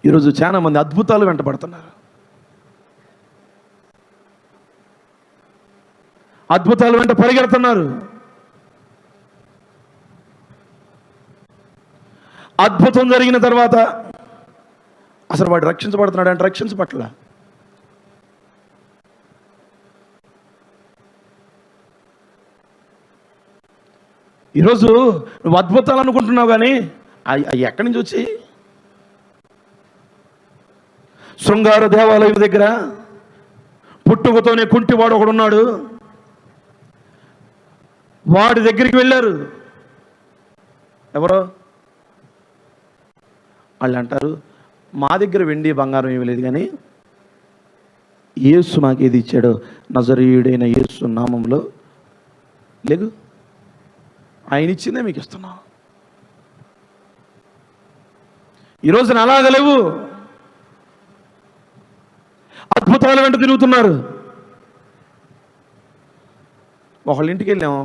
ఈరోజు చాలా మంది అద్భుతాలు వెంటబడుతున్నారు. అద్భుతాలు వెంట పరిగెడుతున్నారు. అద్భుతం జరిగిన తర్వాత అసలు వాడు రక్షించబడుతున్నాడు అంటే రక్షించబట్ల. ఈరోజు నువ్వు అద్భుతాలు అనుకుంటున్నావు, కానీ అవి ఎక్కడి నుంచి వచ్చి? శృంగార దేవాలయం దగ్గర పుట్టుకతోనే కుంటివాడు ఒకడున్నాడు. వాడి దగ్గరికి వెళ్ళారు. ఎవరో వాళ్ళు అంటారు, మా దగ్గర వెండి బంగారం ఏమీ లేదు, కానీ యేసు మాకు ఏది ఇచ్చాడో నజరీయుడైన యేసు నామంలో లేదు, ఆయన ఇచ్చిందే మీకు ఇస్తున్నాం. ఈరోజున అలాగలేవు, అద్భుతాల వెంట తిరుగుతున్నారు. ఒకళ్ళ ఇంటికి వెళ్ళాము,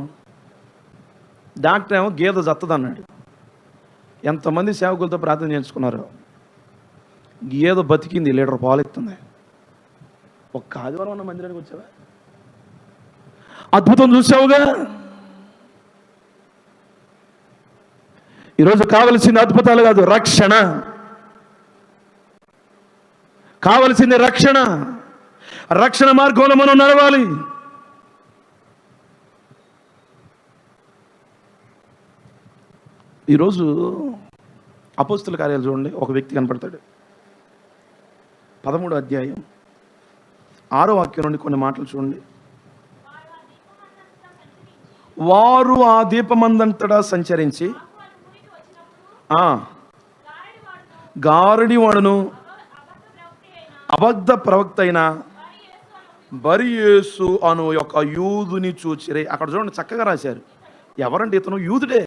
డాక్టర్ ఏమో గేదె జత్తదన్నాడు. ఎంతమంది సేవకులతో ప్రార్థన చేయించుకున్నారు, గేదె బతికింది, లీటర్ పాలు ఇస్తుంది. ఒక్క ఆదివారం ఉన్న మందిరానికి వచ్చావా? అద్భుతం చూసావుగా. ఈరోజు కావలసింది అద్భుతాలు కాదు, రక్షణ కావలసింది. రక్షణ రక్షణ మార్గంలో మనం నడవాలి. ఈరోజు అపోస్తుల కార్యాలు చూడండి, ఒక వ్యక్తి కనపడతాడు. 13వ అధ్యాయం 6వ వాక్యం నుండి కొన్ని మాటలు చూడండి. వారు ఆ దీపమందంతటా సంచరించి గారడివాడును అబద్ధ ప్రవక్త అయిన బర్యేసు అను యొక్క యూదుని చూచిరే. అక్కడ చూడండి, చక్కగా రాశారు. ఎవరంటే ఇతను యూదుడే,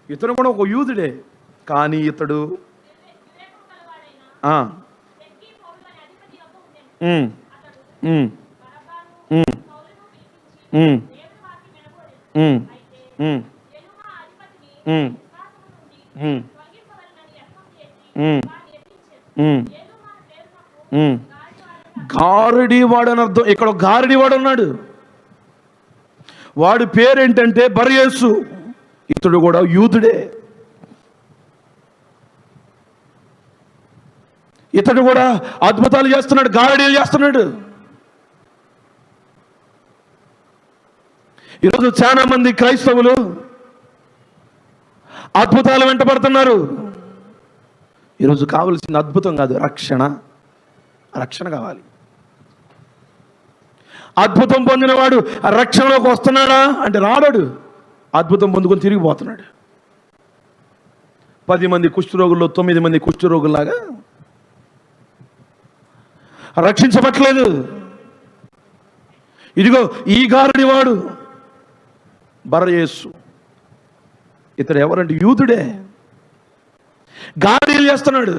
ఇతను కూడా ఒక యూదుడే, కానీ ఇతడు గారడివాడు అని అర్థం. ఇక్కడ గారడివాడు ఉన్నాడు. వాడి పేరేంటంటే బర్యేసు. ఇతడు కూడా యూదుడే. ఇతడు కూడా అద్భుతాలు చేస్తున్నాడు, గారడీలు చేస్తున్నాడు. ఈరోజు చాలా మంది క్రైస్తవులు అద్భుతాలు వెంటబడుతున్నారు. ఈరోజు కావలసింది అద్భుతం కాదు, రక్షణ. రక్షణ కావాలి. అద్భుతం పొందినవాడు రక్షణలోకి వస్తున్నాడా అంటే రాడాడు. అద్భుతం పొందుకొని తిరిగిపోతున్నాడు. 10 మంది కుష్ఠరోగుల్లో 9 మంది కుష్ఠరోగుల్లాగా రక్షించబట్టలేదు. ఇదిగో ఈ గారడివాడు బర్యేసు. ఇతడు ఎవరంటే యూదుడే, గారడీలు చేస్తున్నాడు.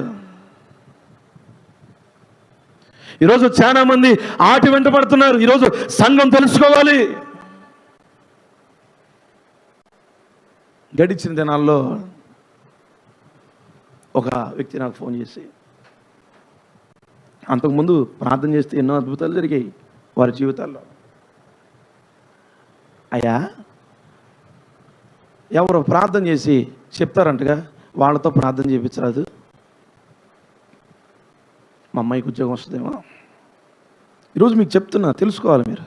ఈరోజు చాలా మంది ఆటి వెంట పడుతున్నారు. ఈరోజు సంఘం తెలుసుకోవాలి. గడిచిన దినాల్లో ఒక వ్యక్తి నాకు ఫోన్ చేసి, అంతకుముందు ప్రార్థన చేస్తే ఎన్నో అద్భుతాలు జరిగాయి వారి జీవితాల్లో. అయ్యా, ఎవరు ప్రార్థన చేసి చెప్తారంటగా, వాళ్ళతో ప్రార్థన చేయించరాదు, మా అమ్మాయికి ఉద్యోగం వస్తుందేమో. ఈరోజు మీకు చెప్తున్నా, తెలుసుకోవాలి మీరు.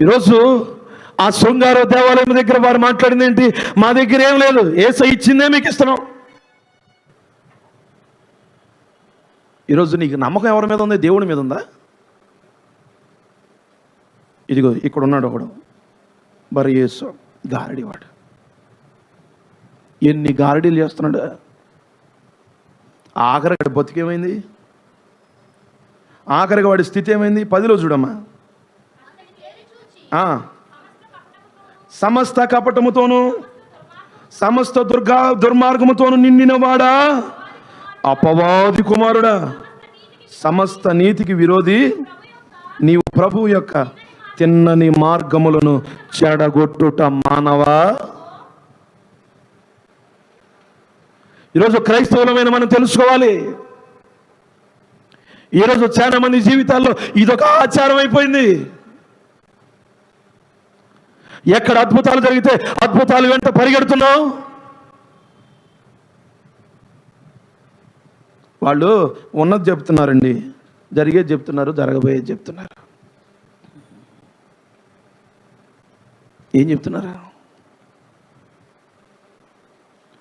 ఈరోజు ఆ శృంగార దేవాలయం దగ్గర వారు మాట్లాడింది ఏంటి? మా దగ్గర ఏం లేదు, యేసయ్య ఇచ్చిందే మీకు ఇస్తున్నాం. ఈరోజు నీకు నమ్మకం ఎవరి మీద ఉంది? దేవుడి మీద ఉందా? ఇదిగో ఇక్కడ ఉన్నాడు ఒకడు, బర్యేసు, గారడివాడు. ఎన్ని గారడీలు చేస్తున్నాడు. ఆఖరికి బతికేమైంది? ఆఖరికి వాడి స్థితి ఏమైంది? 10లో చూడమ్మా. సమస్త కపటముతోను సమస్త దుర్మార్గముతోను నిండినవాడా, అపవాది కుమారుడా, సమస్త నీతికి విరోధి, నీవు ప్రభువు యొక్క తిన్నని మార్గములను చెడగొట్టుట మానవా. ఈరోజు క్రైస్తవులమైన మనం తెలుసుకోవాలి, ఈరోజు చాలా మంది జీవితాల్లో ఇదొక ఆచారం అయిపోయింది. ఎక్కడ అద్భుతాలు జరిగితే అద్భుతాలు వెంట పరిగెడుతున్నావు. వాళ్ళు ఉన్నది చెప్తున్నారండి, జరిగేది చెప్తున్నారు, జరగబోయేది చెప్తున్నారు. ఏం చెప్తున్నారు?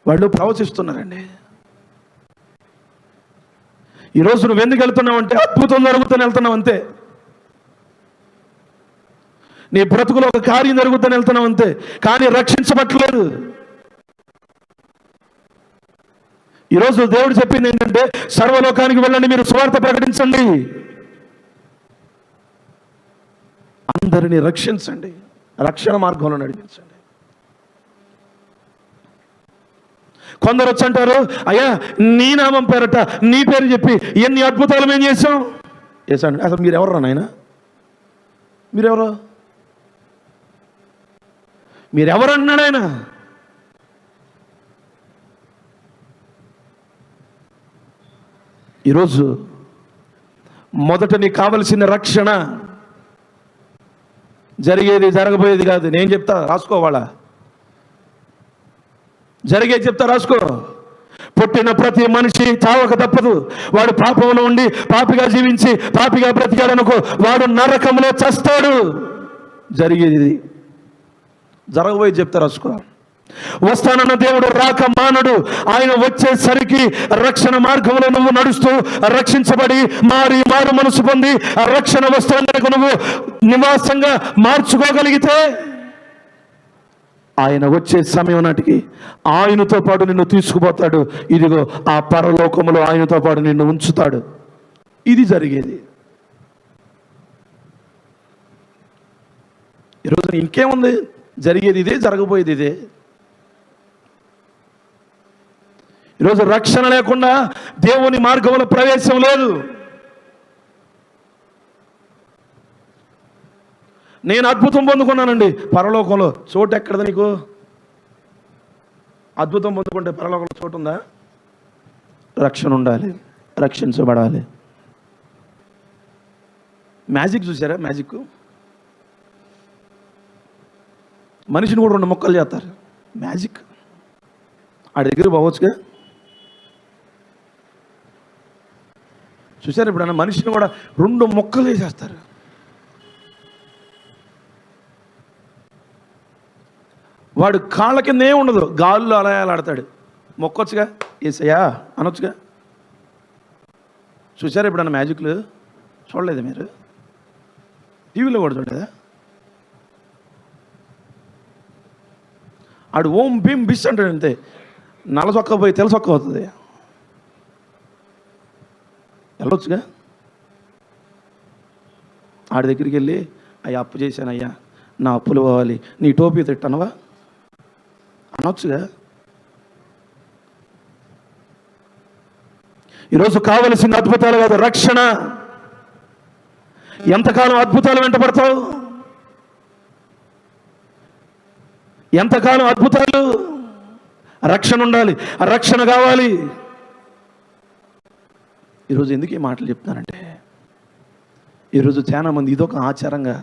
వాళ్ళు ప్రవచిస్తున్నారండి. ఈరోజు నువ్వు ఎందుకు వెళ్తున్నావు అంటే అద్భుతం జరుగుతుందని వెళ్తున్నావు అంతే. నీ బ్రతుకులో ఒక కార్యం జరుగుతుందని వెళ్తున్నావు అంతే, కానీ రక్షించబట్టలేదు. ఈరోజు దేవుడు చెప్పింది ఏంటంటే సర్వలోకానికి వెళ్ళండి, మీరు సువార్త ప్రకటించండి, అందరినీ రక్షించండి, రక్షణ మార్గంలో నడిపించండి. కొందరు వచ్చి అంటారు, అయ్యా నీ నామం పేరట నీ పేరు చెప్పి ఎన్ని అద్భుతాలు మేము చేసాం. చేశాండి. అసలు మీరెవరు నాయన? మీరెవరన్నాడు ఆయన? ఈరోజు మొదట నీకు కావలసిన రక్షణ. జరిగేది జరగబోయేది కాదు. నేను చెప్తా, రాసుకోవాలా? జరిగేది చెప్తా, రాసుకో. పుట్టిన ప్రతి మనిషి చావక తప్పదు. వాడు పాపంలో ఉండి పాపిగా జీవించి పాపిగా బ్రతికాడనుకో, వాడు నరకంలో చస్తాడు. జరిగేది జరగబోయేది చెప్తా, రాసుకో. వస్తానన్న దేవుడు రాక మానడు. ఆయన వచ్చేసరికి రక్షణ మార్గంలో నువ్వు నడుస్తూ రక్షించబడి మారు మనసు పొంది రక్షణ వస్త్రాలకు నువ్వు నివాసంగా మార్చుకోగలిగితే ఆయన వచ్చే సమయం నాటికి ఆయనతో పాటు నిన్ను తీసుకుపోతాడు. ఇదిగో ఆ పరలోకములో ఆయనతో పాటు నిన్ను ఉంచుతాడు. ఇది జరిగేది. ఈరోజు ఇంకేముంది? జరిగేది ఇదే, జరగబోయేది ఇదే. ఈరోజు రక్షణ లేకుండా దేవుని మార్గంలో ప్రవేశం లేదు. నేను అద్భుతం పొందుకున్నానండి, పరలోకంలో చోటు ఎక్కడది నీకు? అద్భుతం పొందుకుంటే పరలోకంలో చోటు ఉందా? రక్షణ ఉండాలి, రక్షించబడాలి. మ్యాజిక్ చూసారా? మ్యాజిక్ మనిషిని కూడా 2 ముక్కలు చేస్తారు. మ్యాజిక్ ఆడి దగ్గర పోవచ్చుగా. చూసారు ఎప్పుడన్నా? మనిషిని కూడా 2 ముక్కలు వేసేస్తారు. వాడు కాళ్ళ కింద ఏమి ఉండదు, గాల్లో అలయాలాడతాడు. మొక్కొచ్చుగా, ఏసయ్యా అనొచ్చుగా. చూసారు ఎప్పుడన్నా మ్యాజిక్లు? చూడలేదు మీరు? టీవీలో కూడా చూడలేదా? ఆడు ఓం భీం బిస్ అంటాడు అంతే. నల్ల చొక్క పోయి తెల్ల చొక్క అవుతుంది. వెళ్ళొచ్చుగా. ఆడి దగ్గరికి వెళ్ళి, అయ్యా అప్పు చేశాను అయ్యా, నా అప్పులు పోవాలి, నీ టోపీ తిట్టనవా అనొచ్చుగా. ఈరోజు కావలసిన అద్భుతాలు కాదు, రక్షణ. ఎంతకాలం అద్భుతాలు వెంటబడతావు? ఎంతకాలం అద్భుతాలు? రక్షణ ఉండాలి, రక్షణ కావాలి. ఈరోజు ఎందుకు ఈ మాటలు చెప్తున్నానంటే, ఈరోజు చాలా మంది ఇదొక ఆచారంగా,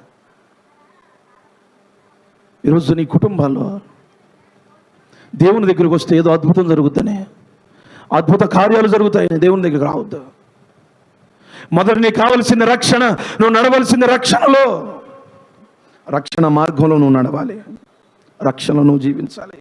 ఈరోజు నీ కుటుంబాల్లో దేవుని దగ్గరికి వస్తే ఏదో అద్భుతం జరుగుతుందని, అద్భుత కార్యాలు జరుగుతాయని దేవుని దగ్గరికి రావద్దు. మొదట నీకు కావలసిన రక్షణ. నువ్వు నడవలసిన రక్షణలో, రక్షణ మార్గంలో నువ్వు నడవాలి, రక్షణలో నువ్వు జీవించాలి.